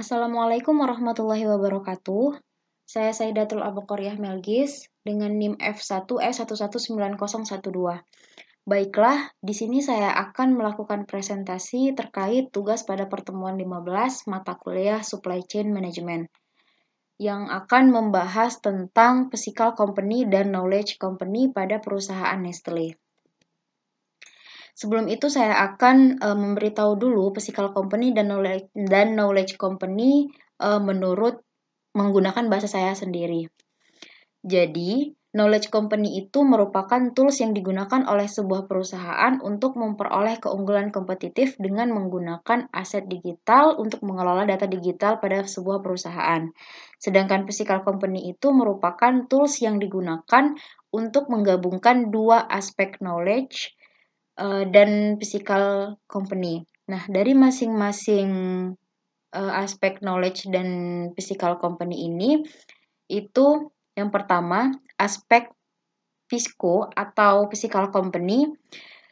Assalamualaikum warahmatullahi wabarakatuh. Saya Saidatul Abaqariyah Melgis dengan NIM F1E119012. Baiklah, di sini saya akan melakukan presentasi terkait tugas pada pertemuan 15 mata kuliah Supply Chain Management yang akan membahas tentang Physical Company dan Knowledge Company pada perusahaan Nestle. Sebelum itu saya akan memberitahu dulu Physical Company dan Knowledge Company menurut menggunakan bahasa saya sendiri. Jadi, Knowledge Company itu merupakan tools yang digunakan oleh sebuah perusahaan untuk memperoleh keunggulan kompetitif dengan menggunakan aset digital untuk mengelola data digital pada sebuah perusahaan. Sedangkan Physical Company itu merupakan tools yang digunakan untuk menggabungkan dua aspek knowledge dan physical company. Nah, dari masing-masing aspek knowledge dan physical company ini, itu yang pertama, aspek Fisco atau physical company,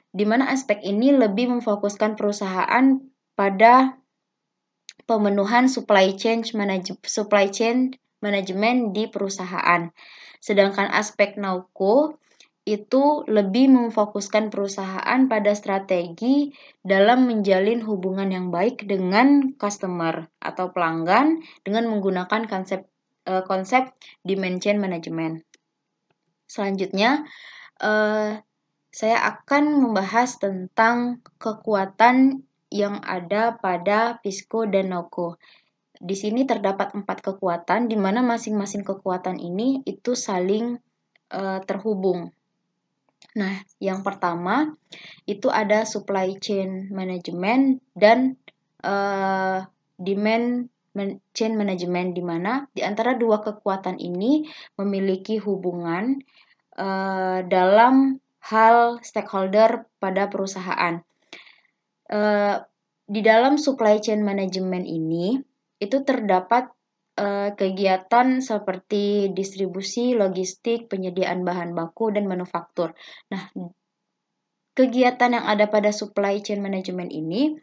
di mana aspek ini lebih memfokuskan perusahaan pada pemenuhan supply chain management di perusahaan. Sedangkan aspek Nauko itu lebih memfokuskan perusahaan pada strategi dalam menjalin hubungan yang baik dengan customer atau pelanggan dengan menggunakan konsep demand chain management. Selanjutnya, saya akan membahas tentang kekuatan yang ada pada Fisco dan Nauko. Di sini terdapat 4 kekuatan, di mana masing-masing kekuatan ini itu saling terhubung. Nah, yang pertama itu ada supply chain management dan demand chain management, di mana di antara dua kekuatan ini memiliki hubungan dalam hal stakeholder pada perusahaan. Di dalam supply chain management ini itu terdapat kegiatan seperti distribusi, logistik, penyediaan bahan baku, dan manufaktur. Nah, kegiatan yang ada pada supply chain management ini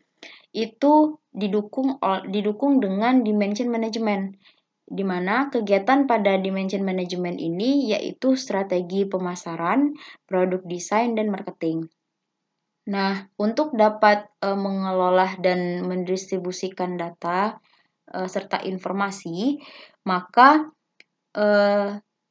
itu didukung dengan demand chain management, di mana kegiatan pada demand chain management ini yaitu strategi pemasaran, produk desain, dan marketing. Nah, untuk dapat mengelola dan mendistribusikan data serta informasi, maka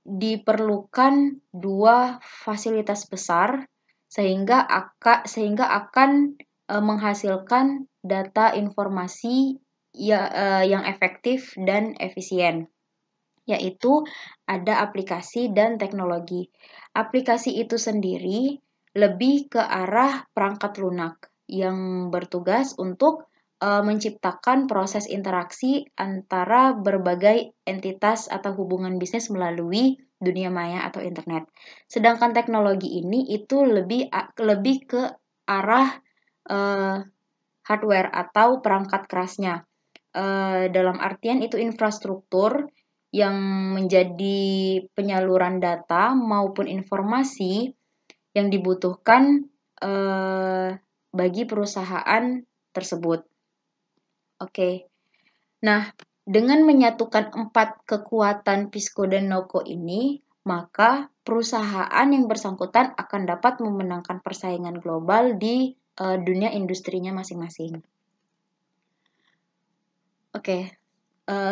diperlukan dua fasilitas besar sehingga akan menghasilkan data informasi yang efektif dan efisien, yaitu ada aplikasi dan teknologi. Aplikasi itu sendiri lebih ke arah perangkat lunak yang bertugas untuk menciptakan proses interaksi antara berbagai entitas atau hubungan bisnis melalui dunia maya atau internet. Sedangkan teknologi ini itu lebih ke arah hardware atau perangkat kerasnya. Dalam artian itu infrastruktur yang menjadi penyaluran data maupun informasi yang dibutuhkan bagi perusahaan tersebut. Oke. Nah, dengan menyatukan 4 kekuatan Fisco dan Nauko ini, maka perusahaan yang bersangkutan akan dapat memenangkan persaingan global di dunia industrinya masing-masing. Oke.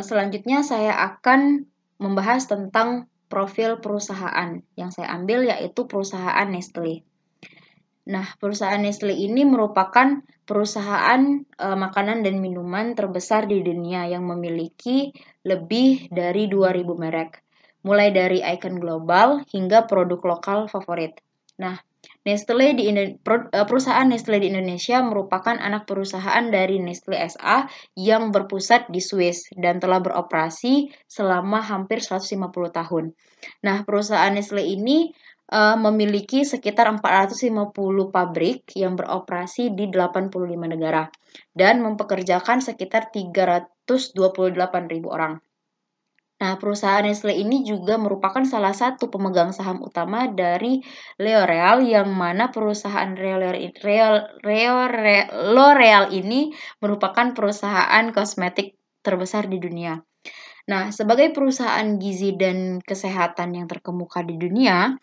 Selanjutnya saya akan membahas tentang profil perusahaan yang saya ambil, yaitu perusahaan Nestle. Nah, perusahaan Nestle ini merupakan perusahaan makanan dan minuman terbesar di dunia yang memiliki lebih dari 2.000 merek, mulai dari ikon global hingga produk lokal favorit. Nah, perusahaan Nestle di Indonesia merupakan anak perusahaan dari Nestle SA yang berpusat di Swiss dan telah beroperasi selama hampir 150 tahun. Nah, perusahaan Nestle ini memiliki sekitar 450 pabrik yang beroperasi di 85 negara dan mempekerjakan sekitar 328.000 orang. Nah, perusahaan Nestle ini juga merupakan salah satu pemegang saham utama dari L'Oreal, yang mana perusahaan L'Oreal ini merupakan perusahaan kosmetik terbesar di dunia. Nah, sebagai perusahaan gizi dan kesehatan yang terkemuka di dunia,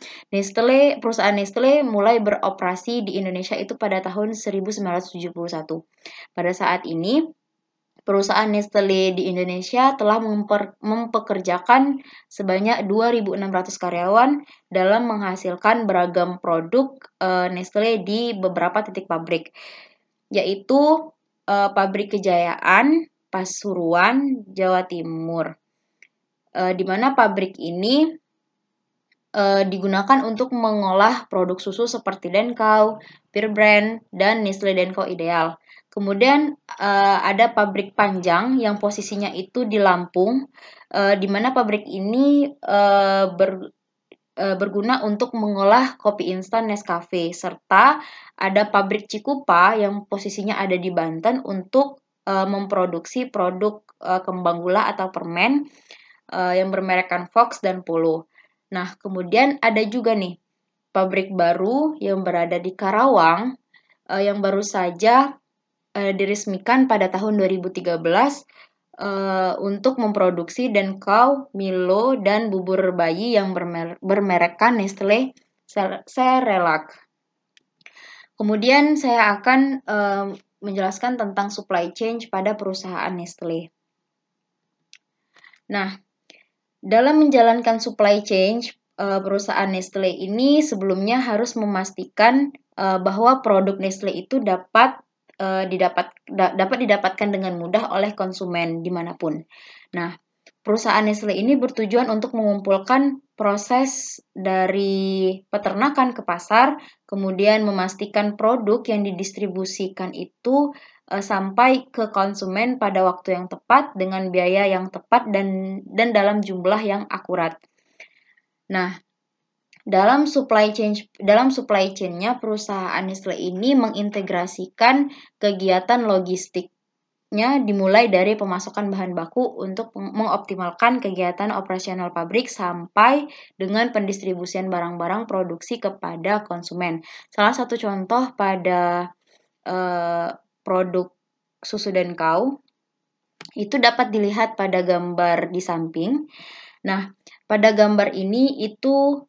perusahaan Nestle mulai beroperasi di Indonesia itu pada tahun 1971. Pada saat ini, perusahaan Nestle di Indonesia telah mempekerjakan sebanyak 2.600 karyawan dalam menghasilkan beragam produk Nestle di beberapa titik pabrik, yaitu Pabrik Kejayaan, Pasuruan, Jawa Timur. Di mana pabrik ini digunakan untuk mengolah produk susu seperti Denkau, Pure Brand, dan Nestle Denkau Ideal. Kemudian ada pabrik Panjang yang posisinya itu di Lampung, di mana pabrik ini berguna untuk mengolah kopi instan Nescafe, serta ada pabrik Cikupa yang posisinya ada di Banten untuk memproduksi produk kembang gula atau permen yang bermerekkan Fox dan Polo. Nah, kemudian ada juga nih pabrik baru yang berada di Karawang yang baru saja diresmikan pada tahun 2013 untuk memproduksi Denkau, Milo, dan bubur bayi yang bermerekkan Nestle Cerelac. Kemudian saya akan menjelaskan tentang supply chain pada perusahaan Nestle. Nah, dalam menjalankan supply chain, perusahaan Nestle ini sebelumnya harus memastikan bahwa produk Nestle itu dapat didapatkan dengan mudah oleh konsumen dimanapun. Nah, perusahaan Nestle ini bertujuan untuk mengumpulkan proses dari peternakan ke pasar, kemudian memastikan produk yang didistribusikan itu sampai ke konsumen pada waktu yang tepat dengan biaya yang tepat dan dalam jumlah yang akurat. Nah, dalam supply chain-nya perusahaan Nestle ini mengintegrasikan kegiatan logistiknya dimulai dari pemasokan bahan baku untuk mengoptimalkan kegiatan operasional pabrik sampai dengan pendistribusian barang-barang produksi kepada konsumen. Salah satu contoh pada produk susu Denkau itu dapat dilihat pada gambar di samping. Nah, pada gambar ini itu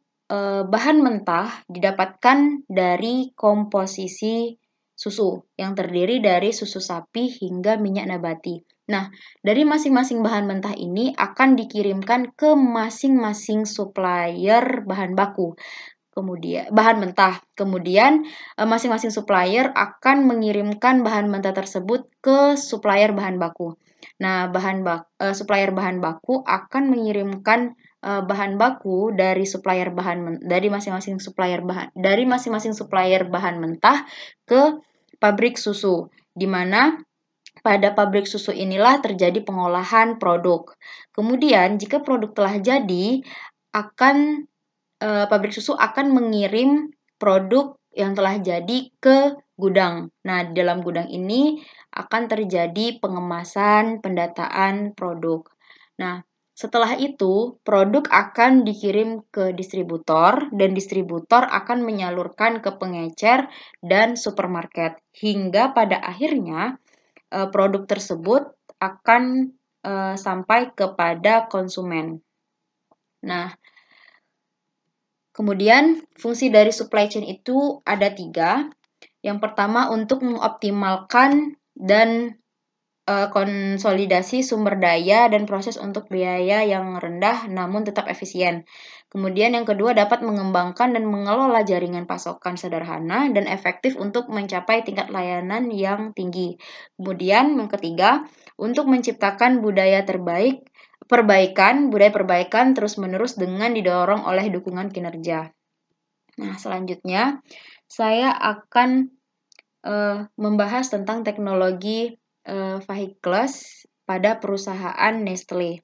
bahan mentah didapatkan dari komposisi susu yang terdiri dari susu sapi hingga minyak nabati. Nah, dari masing-masing bahan mentah ini akan dikirimkan ke masing-masing supplier bahan baku. Kemudian bahan mentah. Kemudian masing-masing supplier akan mengirimkan bahan mentah tersebut ke supplier bahan baku. Nah, supplier bahan baku akan mengirimkan bahan baku dari masing-masing supplier bahan mentah ke pabrik susu, di mana pada pabrik susu inilah terjadi pengolahan produk. Kemudian, jika produk telah jadi, pabrik susu akan mengirim produk yang telah jadi ke gudang. Nah, di dalam gudang ini akan terjadi pengemasan, pendataan produk. Nah, setelah itu, produk akan dikirim ke distributor dan distributor akan menyalurkan ke pengecer dan supermarket. Hingga pada akhirnya, produk tersebut akan sampai kepada konsumen. Nah, kemudian, fungsi dari supply chain itu ada 3. Yang pertama, untuk mengoptimalkan dan konsolidasi sumber daya dan proses untuk biaya yang rendah namun tetap efisien. Kemudian yang kedua, dapat mengembangkan dan mengelola jaringan pasokan sederhana dan efektif untuk mencapai tingkat layanan yang tinggi. Kemudian yang ketiga, untuk menciptakan budaya perbaikan terus-menerus dengan didorong oleh dukungan kinerja. Nah, selanjutnya saya akan membahas tentang teknologi vehicles pada perusahaan Nestle.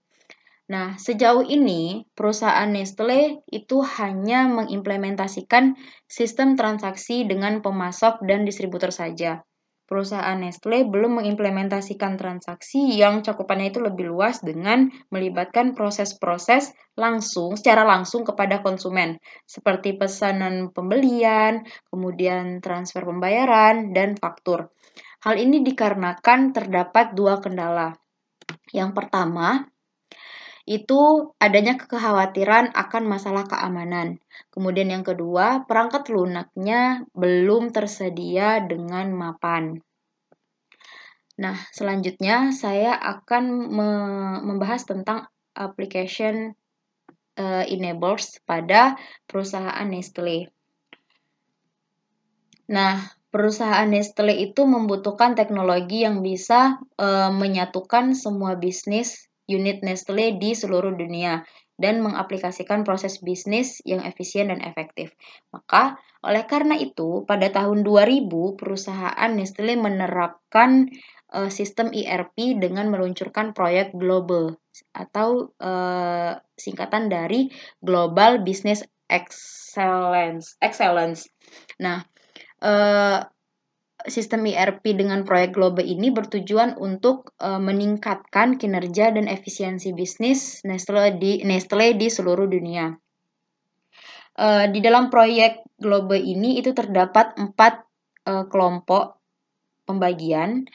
Nah, sejauh ini perusahaan Nestle itu hanya mengimplementasikan sistem transaksi dengan pemasok dan distributor saja. Perusahaan Nestle belum mengimplementasikan transaksi yang cakupannya itu lebih luas dengan melibatkan proses-proses secara langsung kepada konsumen, seperti pesanan pembelian, kemudian transfer pembayaran, dan faktur. Hal ini dikarenakan terdapat 2 kendala. Yang pertama, itu adanya kekhawatiran akan masalah keamanan. Kemudian yang kedua, perangkat lunaknya belum tersedia dengan mapan. Nah, selanjutnya saya akan membahas tentang application enablers pada perusahaan Nestle. Nah, perusahaan Nestle itu membutuhkan teknologi yang bisa menyatukan semua bisnis unit Nestle di seluruh dunia dan mengaplikasikan proses bisnis yang efisien dan efektif. Maka, oleh karena itu, pada tahun 2000 perusahaan Nestle menerapkan sistem ERP dengan meluncurkan proyek Global atau singkatan dari Global Business Excellence. Nah, sistem ERP dengan proyek Global ini bertujuan untuk meningkatkan kinerja dan efisiensi bisnis Nestle di seluruh dunia. Di dalam proyek Global ini itu terdapat 4 kelompok pembagian.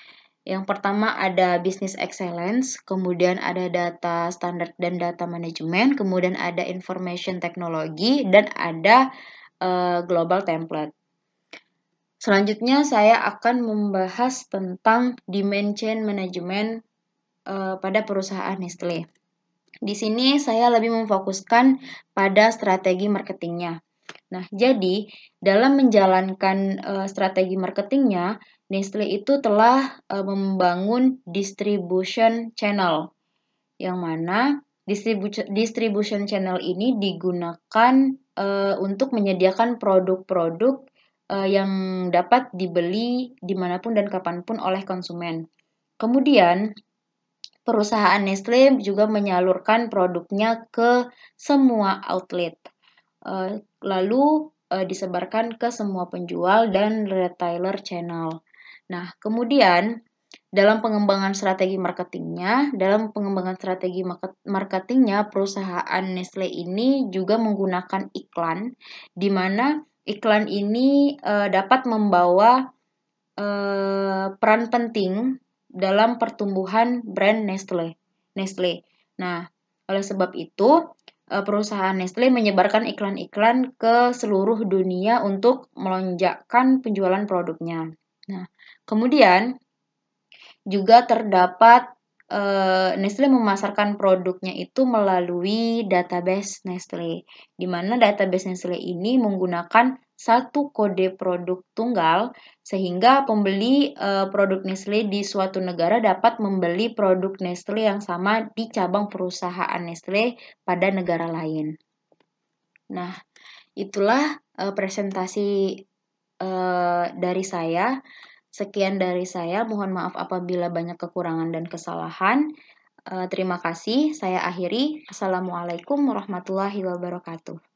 Yang pertama ada Business Excellence, kemudian ada Data Standard dan Data Management, kemudian ada Information Technology, dan ada Global Template. Selanjutnya saya akan membahas tentang Demand Chain Management pada perusahaan Nestle. Di sini saya lebih memfokuskan pada strategi marketingnya. Nah, jadi dalam menjalankan strategi marketingnya, Nestle itu telah membangun distribution channel, yang mana distribution channel ini digunakan untuk menyediakan produk-produk yang dapat dibeli dimanapun dan kapanpun oleh konsumen. Kemudian, perusahaan Nestle juga menyalurkan produknya ke semua outlet, lalu disebarkan ke semua penjual dan retailer channel. Nah, kemudian dalam pengembangan strategi marketingnya, perusahaan Nestle ini juga menggunakan iklan, di mana iklan ini dapat membawa peran penting dalam pertumbuhan brand Nestle. Nah, oleh sebab itu, perusahaan Nestle menyebarkan iklan-iklan ke seluruh dunia untuk melonjakkan penjualan produknya. Nah, kemudian juga terdapat Nestle memasarkan produknya itu melalui database Nestle, di mana database Nestle ini menggunakan satu kode produk tunggal, sehingga pembeli produk Nestle di suatu negara dapat membeli produk Nestle yang sama di cabang perusahaan Nestle pada negara lain. Nah, itulah presentasi dari saya. Sekian dari saya, mohon maaf apabila banyak kekurangan dan kesalahan. Terima kasih, saya akhiri. Assalamualaikum warahmatullahi wabarakatuh.